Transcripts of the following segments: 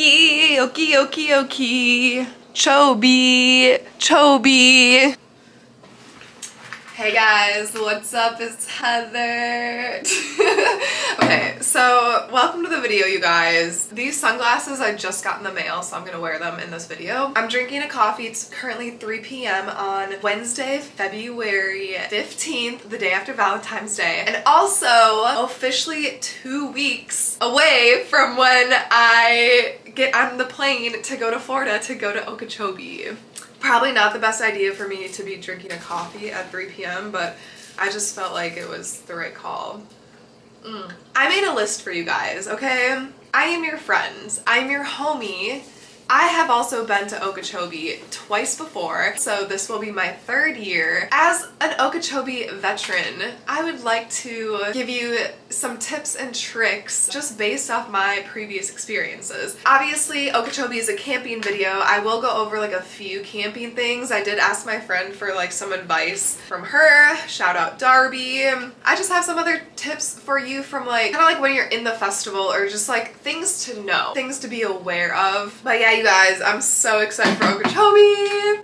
Okeechobee. Hey guys, what's up? It's Heather. Okay, so welcome to the video, you guys. These sunglasses I just got in the mail, so I'm gonna wear them in this video. I'm drinking a coffee. It's currently 3 p.m. on Wednesday, February 15th, the day after Valentine's Day, and also officially 2 weeks away from when I get on the plane to go to Florida to go to Okeechobee. Probably not the best idea for me to be drinking a coffee at 3 p.m., but I just felt like it was the right call. I made a list for you guys, okay? I am your friend. I'm your homie. I have also been to Okeechobee twice before, so this will be my 3rd year. As an Okeechobee veteran, I would like to give you some tips and tricks just based off my previous experiences. Obviously, Okeechobee is a camping video. I will go over like a few camping things. I did ask my friend for like some advice from her. Shout out Darby. I just have some other tips for you from like kind of like when you're in the festival or just like things to know, things to be aware of. But yeah, you guys, I'm so excited for Okeechobee.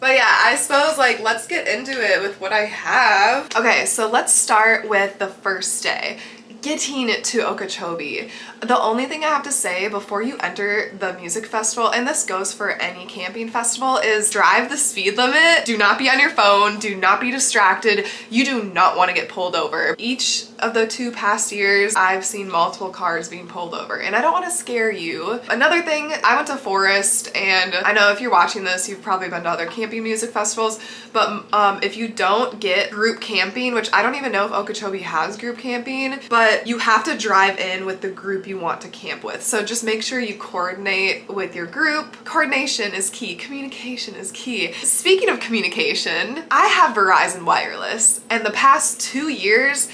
But yeah, I suppose like let's get into it with what I have. Okay, so let's start with the first day. Getting to Okeechobee. The only thing I have to say before you enter the music festival, and this goes for any camping festival, is drive the speed limit. Do not be on your phone. Do not be distracted. You do not want to get pulled over. Each of the 2 past years, I've seen multiple cars being pulled over, and I don't want to scare you. Another thing, I went to Forest, and I know if you're watching this, you've probably been to other camping music festivals, but if you don't get group camping, which I don't even know if Okeechobee has group camping, but you have to drive in with the group you want to camp with. So just make sure you coordinate with your group. Coordination is key. Communication is key. Speaking of communication, I have Verizon Wireless, and the past 2 years,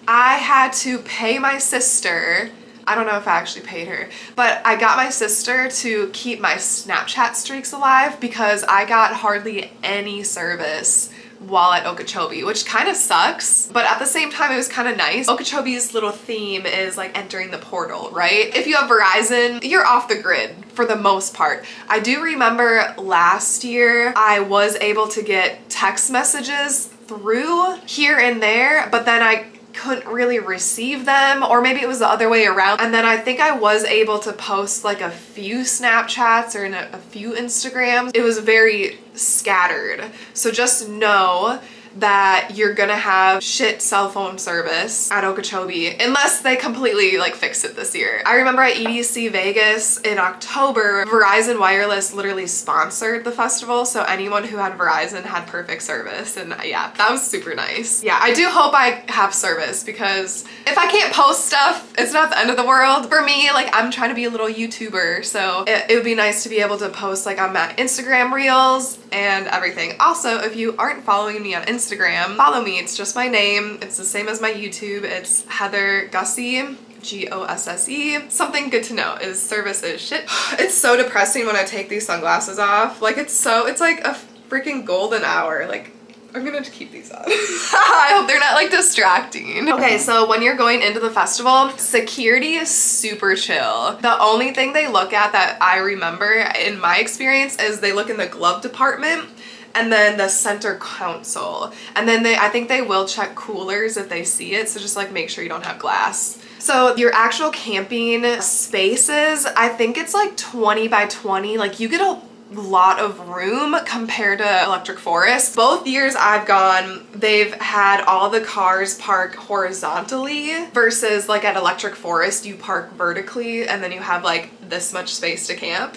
I had to pay my sister. I don't know if I actually paid her, but I got my sister to keep my Snapchat streaks alive because I got hardly any service while at Okeechobee, which kind of sucks, but at the same time it was kind of nice. Okeechobee's little theme is like entering the portal, right? If you have Verizon, you're off the grid for the most part. I do remember last year I was able to get text messages through here and there, but then I couldn't really receive them, or maybe it was the other way around. And then I think I was able to post like a few Snapchats or a few Instagrams. It was very scattered. So just know that you're gonna have shit cell phone service at Okeechobee unless they completely like fix it this year. I remember at EDC Vegas in October, Verizon Wireless literally sponsored the festival, so anyone who had Verizon had perfect service, and yeah, that was super nice. Yeah, I do hope I have service because if I can't post stuff, it's not the end of the world. For me, like I'm trying to be a little YouTuber, so it would be nice to be able to post like on my Instagram reels and everything. Also, if you aren't following me on Instagram, follow me. It's just my name. It's the same as my YouTube. It's Heather Gussie, G-O-S-S-E. Something good to know is service is shit. It's so depressing when I take these sunglasses off. Like it's like a freaking golden hour. Like I'm gonna keep these on. I hope they're not like distracting. Okay, so when you're going into the festival, security is super chill. The only thing they look at that I remember in my experience is they look in the glove department and then the center console. And then I think they will check coolers if they see it, so just like make sure you don't have glass. So your actual camping spaces, I think it's like 20 by 20. Like you get a lot of room compared to Electric Forest. Both years I've gone, they've had all the cars park horizontally versus like at Electric Forest you park vertically and then you have like this much space to camp.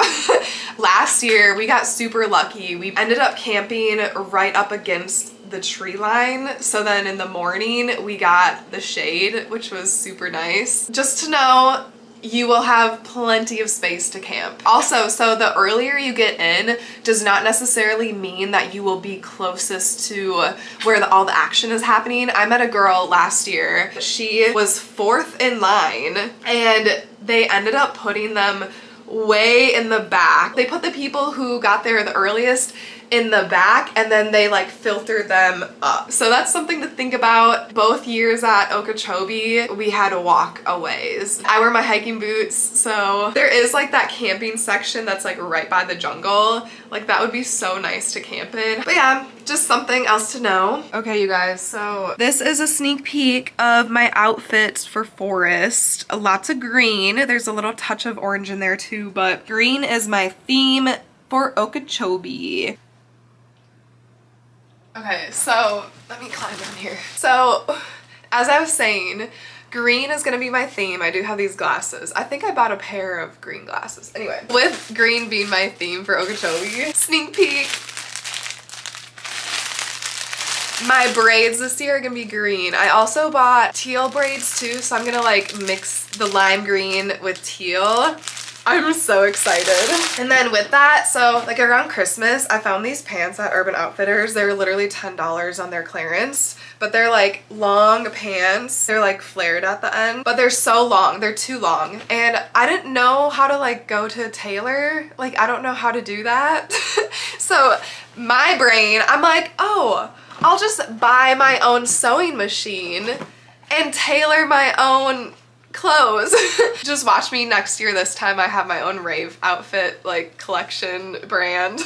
Last year we got super lucky. We ended up camping right up against the tree line, so then in the morning we got the shade, which was super nice. Just to know, you will have plenty of space to camp. Also, so the earlier you get in does not necessarily mean that you will be closest to where all the action is happening. I met a girl last year. She was 4th in line and they ended up putting them way in the back. They put the people who got there the earliest in the back, and then they like filter them up. So that's something to think about. Both years at Okeechobee, we had walkaways. I wear my hiking boots, so there is like that camping section that's like right by the jungle. Like that would be so nice to camp in. But yeah, just something else to know. Okay, you guys, so this is a sneak peek of my outfits for Forest. Lots of green. There's a little touch of orange in there too, but green is my theme for Okeechobee. Okay, so let me climb in here. So as I was saying, green is gonna be my theme. I do have these glasses. I think I bought a pair of green glasses. Anyway, with green being my theme for Okeechobee, sneak peek. My braids this year are gonna be green. I also bought teal braids too, so I'm gonna like mix the lime green with teal. I'm so excited. And then with that, so like around Christmas, I found these pants at Urban Outfitters. They were literally $10 on their clearance, but they're like long pants. They're like flared at the end, but they're so long. They're too long. And I didn't know how to like go to a tailor. Like, I don't know how to do that. So my brain, I'm like, oh, I'll just buy my own sewing machine and tailor my own clothes. Just watch me next year. This time I have my own rave outfit like collection brand.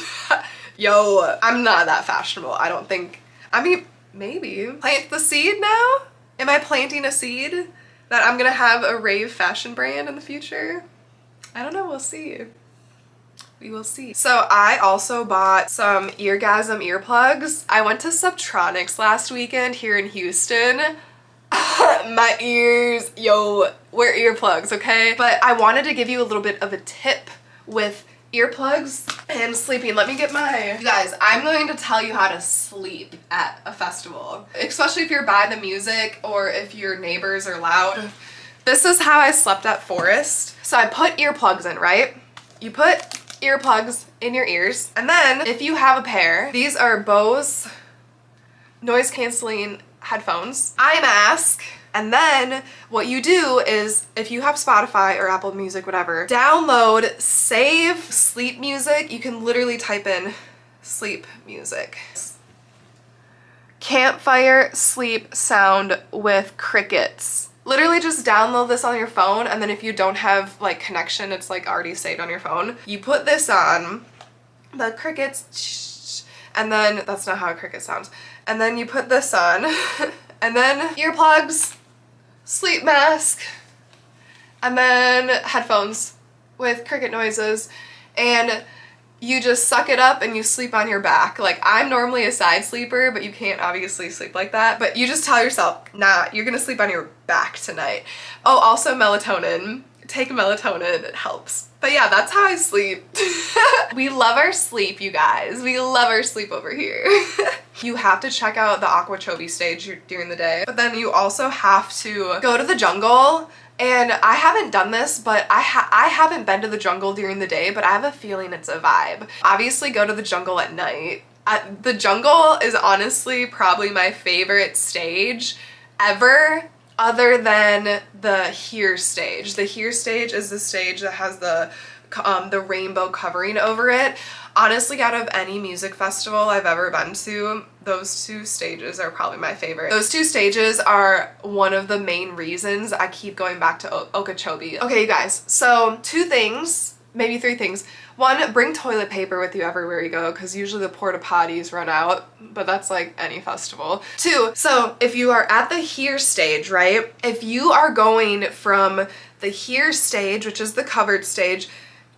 Yo, I'm not that fashionable. I don't think. I mean, maybe. Plant the seed now? Am I planting a seed that I'm gonna have a rave fashion brand in the future? I don't know, we'll see. We will see. So I also bought some Eargasm earplugs. I went to Subtronics last weekend here in Houston. My ears, yo, wear earplugs, okay? But I wanted to give you a little bit of a tip with earplugs and sleeping. Let me get my... You guys, I'm going to tell you how to sleep at a festival, especially if you're by the music or if your neighbors are loud. This is how I slept at Forest. So I put earplugs in, right? You put earplugs in your ears, and then if you have a pair, these are Bose noise canceling headphones, eye mask, and then what you do is, if you have Spotify or Apple Music, whatever, download, save sleep music. You can literally type in sleep music. Campfire sleep sound with crickets. Literally just download this on your phone, and then if you don't have like connection, it's like already saved on your phone. You put this on, the crickets, and then that's not how a cricket sounds. And then you put this on, and then earplugs, sleep mask, and then headphones with cricket noises, and you just suck it up and you sleep on your back. Like, I'm normally a side sleeper, but you can't obviously sleep like that. But you just tell yourself, nah, you're gonna sleep on your back tonight. Oh, also melatonin. Take melatonin, it helps. But yeah, that's how I sleep. We love our sleep, you guys. We love our sleep over here. You have to check out the Okeechobee stage during the day, but then you also have to go to the jungle. And I haven't done this, but I haven't been to the jungle during the day, but I have a feeling it's a vibe. Obviously go to the jungle at night. The jungle is honestly probably my favorite stage ever, other than the Here stage. The Here stage is the stage that has the rainbow covering over it. Honestly, out of any music festival I've ever been to, those two stages are probably my favorite. Those two stages are one of the main reasons I keep going back to Okeechobee. Okay, you guys, so 2 things, maybe 3 things. 1, bring toilet paper with you everywhere you go, because usually the porta potties run out, but that's like any festival. 2, so if you are at the Here stage, right? If you are going from the Here stage, which is the covered stage,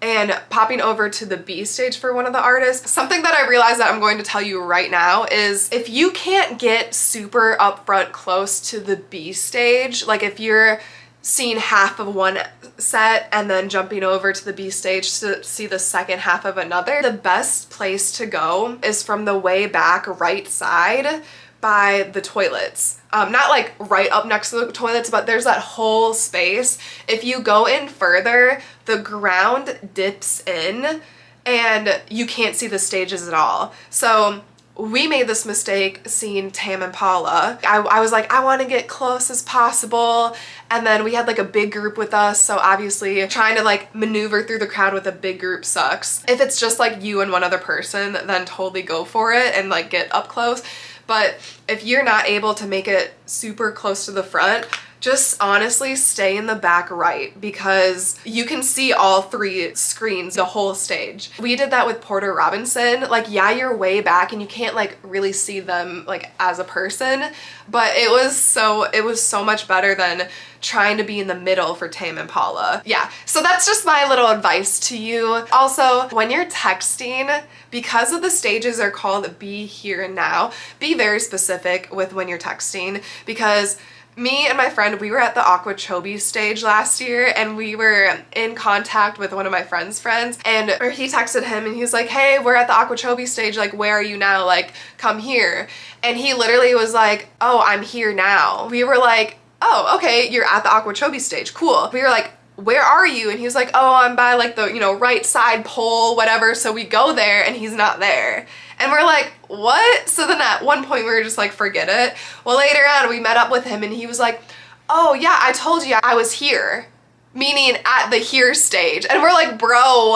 and popping over to the B stage for one of the artists, something that I realized that I'm going to tell you right now is if you can't get super up front close to the B stage, like if you're seeing half of one set and then jumping over to the B stage to see the second half of another, the best place to go is from the way back right side by the toilets. Not like right up next to the toilets, but there's that whole space. If you go in further, the ground dips in and you can't see the stages at all. So we made this mistake seeing Tame Impala. I was like, I want to get close as possible, and then we had like a big group with us, so obviously trying to like maneuver through the crowd with a big group sucks. If it's just like you and one other person, then totally go for it and like get up close. But if you're not able to make it super close to the front, just honestly stay in the back right, because you can see all 3 screens, the whole stage. We did that with Porter Robinson. Like, yeah, you're way back and you can't like really see them like as a person, but it was so much better than trying to be in the middle for Tame Impala. Yeah, so that's just my little advice to you. Also, when you're texting, because of the stages are called Be Here and Now, be very specific with when you're texting, because me and my friend, we were at the Okeechobee stage last year, and we were in contact with one of my friend's friends, and he texted him and he was like, hey, we're at the Okeechobee stage, like, where are you now? Like, come here. And he literally was like, oh, I'm here now. We were like, oh, okay, you're at the Okeechobee stage, cool. We were like, where are you? And he was like, oh, I'm by like the, you know, right side pole, whatever. So we go there and he's not there. And we're like, what? So then at one point we were just like, forget it. Well, later on we met up with him and he was like, oh yeah, I told you I was here, meaning at the here stage. And we're like, bro,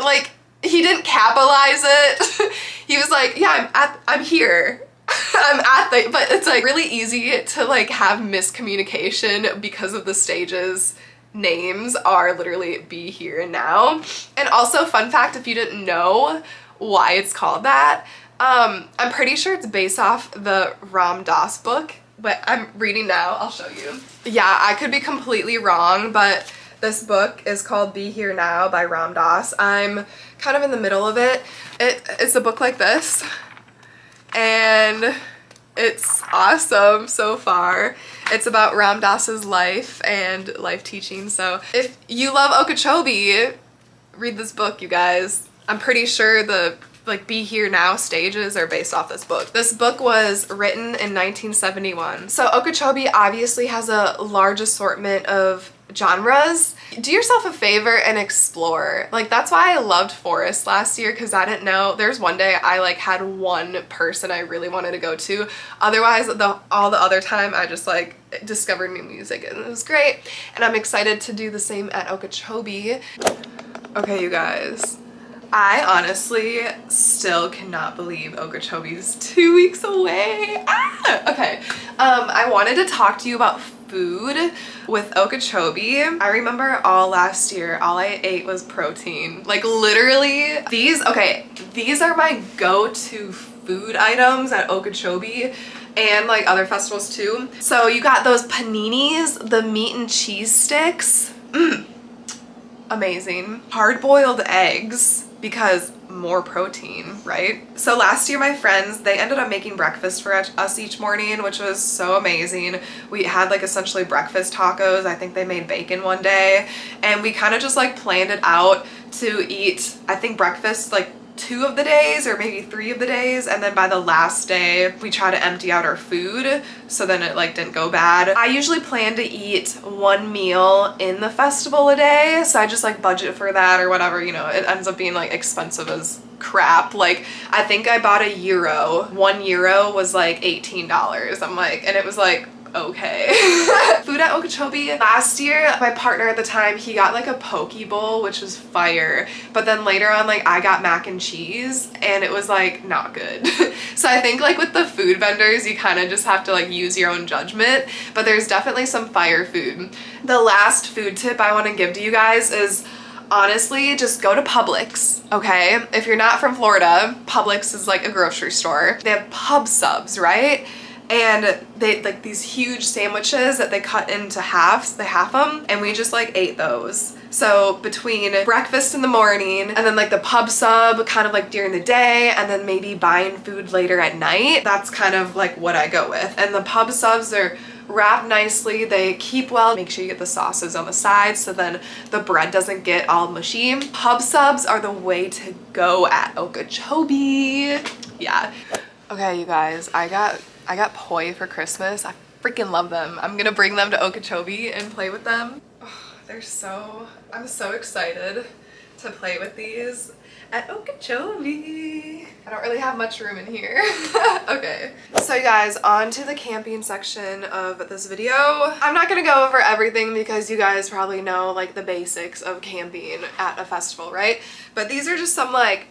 like, he didn't capitalize it. He was like, yeah, I'm here. I'm at the, but it's like really easy to like have miscommunication because of the stages. Names are literally Be Here and Now. And also, fun fact, if you didn't know why it's called that, I'm pretty sure it's based off the Ram Dass book, but I'm reading now, I'll show you. Yeah, I could be completely wrong, but this book is called Be Here Now by Ram Dass. I'm kind of in the middle of it. It's a book like this, and it's awesome so far. It's about Ram Dass's life and life teaching. So if you love Okeechobee, read this book, you guys. I'm pretty sure the like Be Here Now stages are based off this book. This book was written in 1971. So Okeechobee obviously has a large assortment of genres. Do yourself a favor and explore. Like, that's why I loved Forest last year, because I didn't know. There's one day I like had one person I really wanted to go to. Otherwise, all the other time I just like discovered new music and it was great. And I'm excited to do the same at Okeechobee. Okay, you guys. I honestly still cannot believe Okeechobee's 2 weeks away. Ah! Okay, I wanted to talk to you about food with Okeechobee. I remember all last year, all I ate was protein. Like, literally, these are my go-to food items at Okeechobee and like other festivals too. So you got those paninis, the meat and cheese sticks. Amazing. Hard-boiled eggs, because more protein, right? So last year my friends, they ended up making breakfast for us each morning, which was so amazing. We had like essentially breakfast tacos. I think they made bacon one day, and we kind of just like planned it out to eat, I think, breakfast like 2 of the days or maybe 3 of the days, and then by the last day we try to empty out our food so then it like didn't go bad. I usually plan to eat 1 meal in the festival a day, so I just like budget for that or whatever, you know. It ends up being like expensive as crap. Like, I think I bought €1. €1 was like $18. I'm like, and it was like, okay. Food at Okeechobee. Last year, my partner at the time, he got like a poke bowl, which was fire. But then later on, like, I got mac and cheese and it was like not good. So I think like with the food vendors, you kind of just have to like use your own judgment, but there's definitely some fire food. The last food tip I want to give to you guys is, honestly, just go to Publix, okay? If you're not from Florida, Publix is like a grocery store. They have pub subs, right? And they like these huge sandwiches that they cut into halves, they half them, and we just like ate those. So between breakfast in the morning and then like the pub sub kind of like during the day, and then maybe buying food later at night, that's kind of like what I go with. And the pub subs are wrapped nicely, they keep well. Make sure you get the sauces on the side so then the bread doesn't get all mushy. Pub subs are the way to go at Okeechobee. Yeah. Okay, you guys, I got poi for Christmas. I freaking love them. I'm gonna bring them to Okeechobee and play with them. Oh, I'm so excited to play with these at Okeechobee. I don't really have much room in here. Okay, so you guys, on to the camping section of this video. I'm not gonna go over everything because you guys probably know like the basics of camping at a festival, right? But these are just some like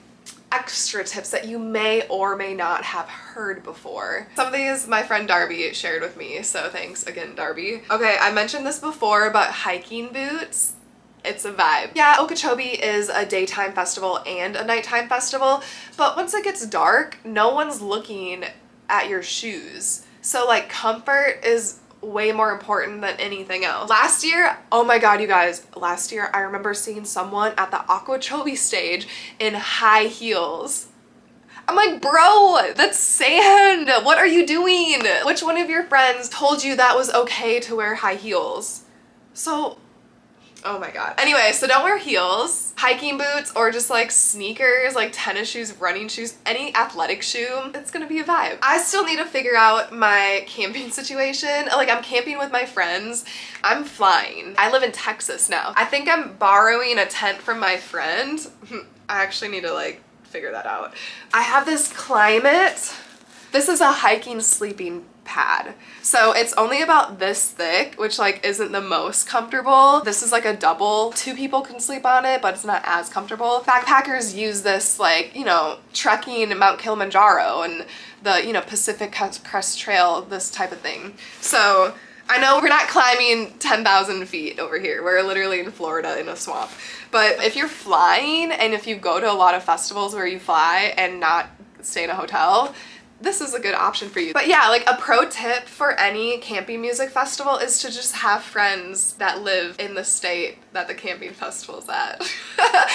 extra tips that you may or may not have heard before. Some of these my friend Darby shared with me, so thanks again, Darby. Okay, I mentioned this before, but hiking boots, it's a vibe. Yeah, Okeechobee is a daytime festival and a nighttime festival, but once it gets dark, no one's looking at your shoes. So like comfort is way more important than anything else. Last year, oh my god, you guys, last year I remember seeing someone at the Okeechobee stage in high heels. I'm like, bro, that's sand. What are you doing? Which one of your friends told you that was okay to wear high heels? So, oh my god. Anyway, so don't wear heels, hiking boots, or just like sneakers, like tennis shoes, running shoes, any athletic shoe. It's gonna be a vibe. I still need to figure out my camping situation. Like, I'm camping with my friends. I'm flying. I live in Texas now. I think I'm borrowing a tent from my friend. I actually need to like figure that out. I have this Climate. This is a hiking sleeping pad. So it's only about this thick, which like isn't the most comfortable. This is like a double. 2 people can sleep on it, but it's not as comfortable. Backpackers use this like, you know, trekking Mount Kilimanjaro and the, you know, Pacific Crest Trail, this type of thing. So I know we're not climbing 10,000 feet over here. We're literally in Florida in a swamp. But if you're flying and if you go to a lot of festivals where you fly and not stay in a hotel, this is a good option for you. But yeah, like a pro tip for any camping music festival is to just have friends that live in the state that the camping festival's at.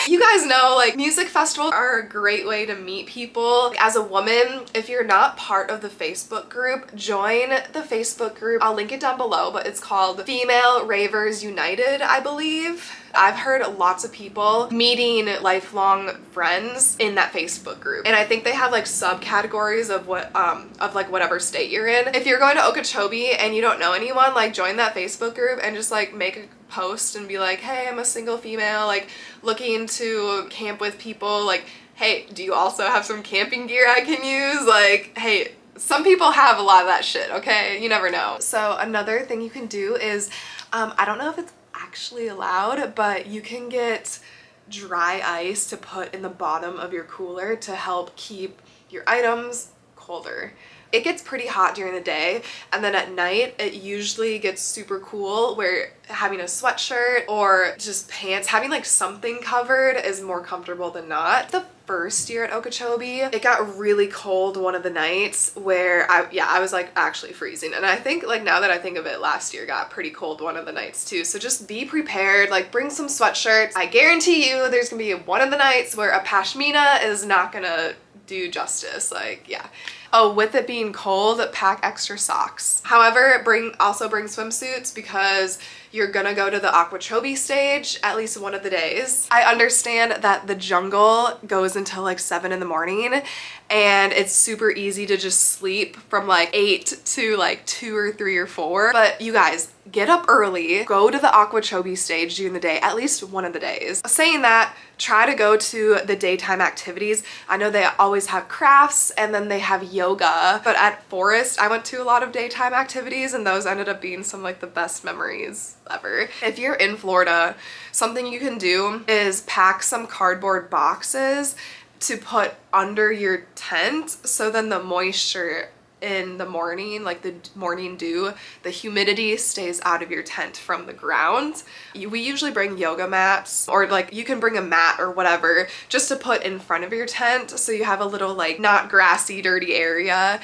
You guys know, like, music festivals are a great way to meet people. As a woman, if you're not part of the Facebook group, join the Facebook group. I'll link it down below, but it's called Female Ravers United, I believe. I've heard lots of people meeting lifelong friends in that Facebook group, and I think they have like subcategories of what of like whatever state you're in. If you're going to Okeechobee and you don't know anyone, like join that Facebook group and just like make a post and be like, hey, I'm a single female like looking to camp with people, like, hey, do you also have some camping gear I can use? Like, hey, some people have a lot of that shit, okay? You never know. So another thing you can do is I don't know if it's actually allowed, but you can get dry ice to put in the bottom of your cooler to help keep your items colder. It gets pretty hot during the day, and then at night it usually gets super cool where having a sweatshirt or just pants, having like something covered is more comfortable than not. The first year at Okeechobee, it got really cold one of the nights where I was like actually freezing, and I think like now that I think of it, last year got pretty cold one of the nights too. So just be prepared, like bring some sweatshirts. I guarantee you there's gonna be one of the nights where a pashmina is not gonna do justice, like, yeah. Oh, with it being cold, pack extra socks. However, also bring swimsuits because you're gonna go to the Okeechobee stage at least one of the days. I understand that the jungle goes until like 7 in the morning, and it's super easy to just sleep from like 8 to like 2 or 3 or 4. But you guys, get up early, go to the Okeechobee stage during the day, at least one of the days. Saying that, try to go to the daytime activities. I know they always have crafts and then they have yoga, but at Forest, I went to a lot of daytime activities and those ended up being some like the best memories ever. If you're in Florida, something you can do is pack some cardboard boxes to put under your tent, so then the moisture in the morning, like the morning dew, the humidity stays out of your tent from the ground. We usually bring yoga mats, or like you can bring a mat or whatever just to put in front of your tent so you have a little like not grassy dirty area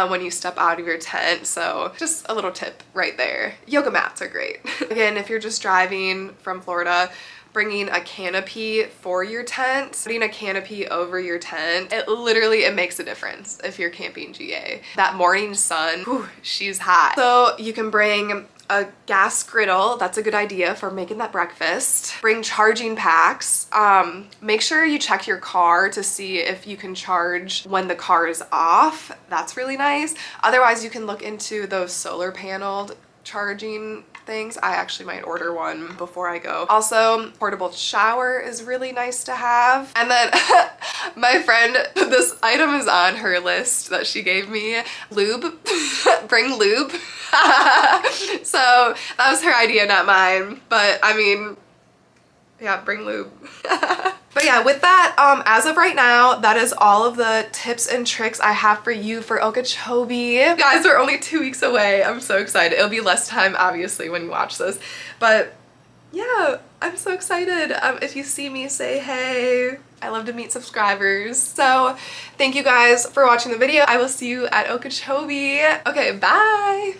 when you step out of your tent. So just a little tip right there. Yoga mats are great. Again, if you're just driving from Florida, bringing a canopy for your tent, putting a canopy over your tent, it makes a difference if you're camping GA. That morning sun, whew, she's hot. So you can bring a gas griddle. That's a good idea for making that breakfast. Bring charging packs. Make sure you check your car to see if you can charge when the car is off. That's really nice. Otherwise, you can look into those solar paneled charging things. I actually might order one before I go. Also, portable shower is really nice to have. And then my friend, this item is on her list that she gave me, lube. Bring lube. So that was her idea, not mine. But I mean, yeah, bring lube. But yeah, with that, as of right now, that is all of the tips and tricks I have for you for Okeechobee. Guys, we're only 2 weeks away. I'm so excited. It'll be less time, obviously, when you watch this. But yeah, I'm so excited. If you see me, say hey. I love to meet subscribers. So thank you guys for watching the video. I will see you at Okeechobee. Okay, bye.